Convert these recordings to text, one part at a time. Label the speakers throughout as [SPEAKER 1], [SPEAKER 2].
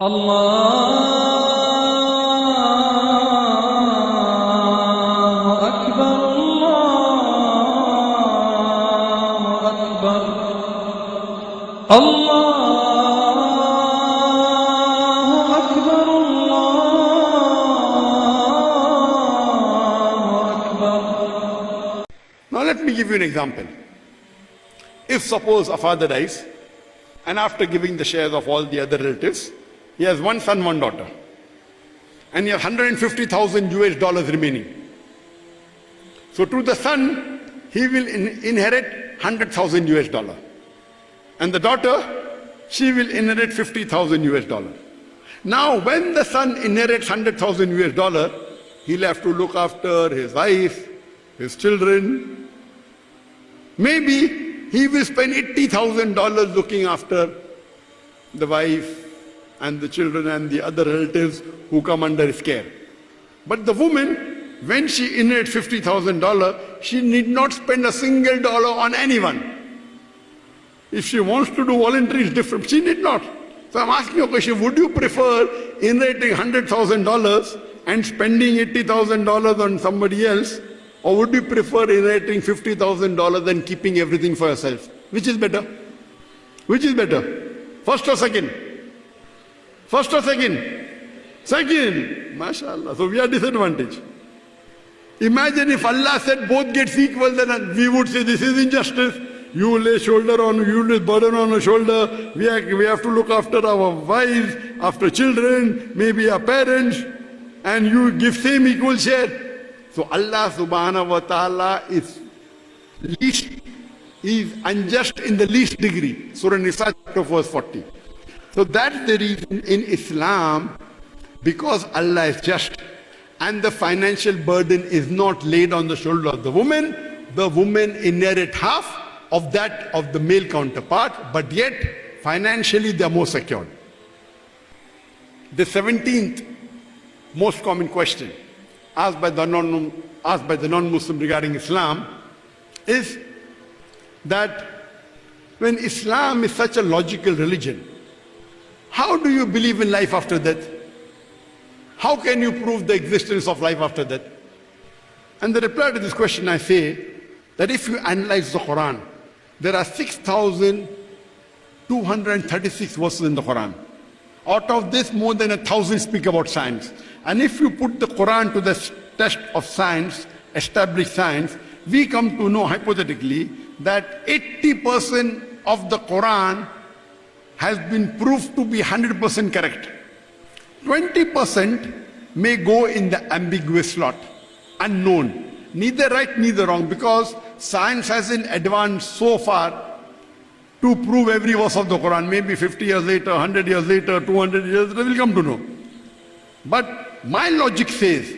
[SPEAKER 1] Allahu Akbar, Allahu Akbar, Allahu Akbar, Allahu Akbar.
[SPEAKER 2] Now let me give you an example. If suppose a father dies, and after giving the shares of all the other relatives, he has one son, one daughter, and he has $150,000 remaining. So to the son, he will inherit $100,000, and the daughter, she will inherit $50,000. Now, when the son inherits $100,000, he'll have to look after his wife, his children. Maybe he will spend $80,000 looking after the wife and the children and the other relatives who come under his care. But the woman, when she inherits $50,000, she need not spend a single dollar on anyone. If she wants to do voluntary, it's different. She need not. So I'm asking you a question, would you prefer inheriting $100,000 and spending $80,000 on somebody else, or would you prefer inheriting $50,000 and keeping everything for yourself? Which is better? Which is better? First or second? First or second? Second. MashaAllah. So we are disadvantaged. Imagine if Allah said both gets equal, then we would say this is injustice. You lay shoulder on, you lay burden on a shoulder. We have to look after our wives, after children, maybe our parents, and you give same equal share. So Allah subhanahu wa ta'ala is unjust in the least degree. Surah Nisa chapter verse 40. So that's the reason in Islam, because Allah is just and the financial burden is not laid on the shoulder of the woman inherit half of that of the male counterpart, but yet financially they are more secured. The 17th most common question asked by the non-Muslim regarding Islam is that when Islam is such a logical religion, how do you believe in life after death? How can you prove the existence of life after death? And the reply to this question, I say that if you analyze the Quran, there are 6,236 verses in the Quran. Out of this, more than 1,000 speak about science. And if you put the Quran to the test of science, established science, we come to know hypothetically that 80% of the Quran has been proved to be 100% correct. 20% may go in the ambiguous slot, unknown, neither right, neither wrong, because science hasn't advanced so far to prove every verse of the Quran. Maybe 50 years later, 100 years later, 200 years, they will come to know. But my logic says,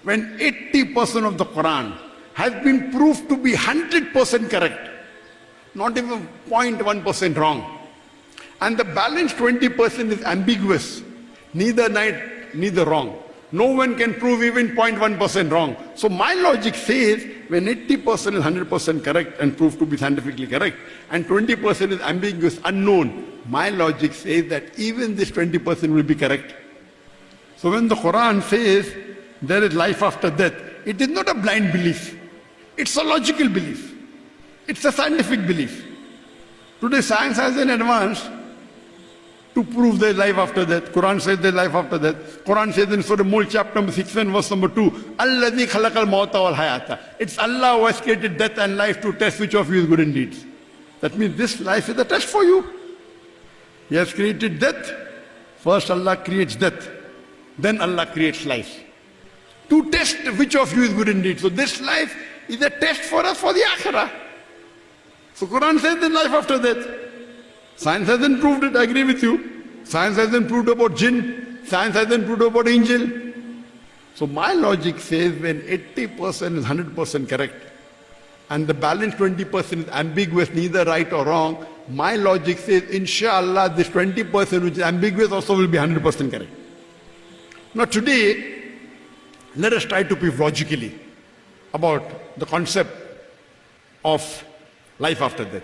[SPEAKER 2] when 80% of the Quran has been proved to be 100% correct, not even 0.1% wrong, and the balance 20% is ambiguous, neither right, neither wrong. No one can prove even 0.1% wrong. So my logic says, when 80% is 100% correct and proved to be scientifically correct, and 20% is ambiguous, unknown, my logic says that even this 20% will be correct. So when the Quran says there is life after death, it is not a blind belief. It's a logical belief. It's a scientific belief. Today science has an advance to prove there is life after death. Quran says there is life after death. Quran says in Surah Mulk chapter number 6 and verse number 2, Alladhi khalaqal mawta wal hayata. It's Allah who has created death and life to test which of you is good in deeds. That means this life is a test for you. He has created death. First Allah creates death. Then Allah creates life. To test which of you is good in deeds. So this life is a test for us for the akhirah. So Quran says there is life after death. Science hasn't proved it, I agree with you. Science hasn't proved about jinn. Science hasn't proved about angel. So my logic says when 80% is 100% correct and the balance 20% is ambiguous, neither right or wrong, my logic says, inshallah, this 20% which is ambiguous also will be 100% correct. Now today, let us try to prove logically about the concept of life after death.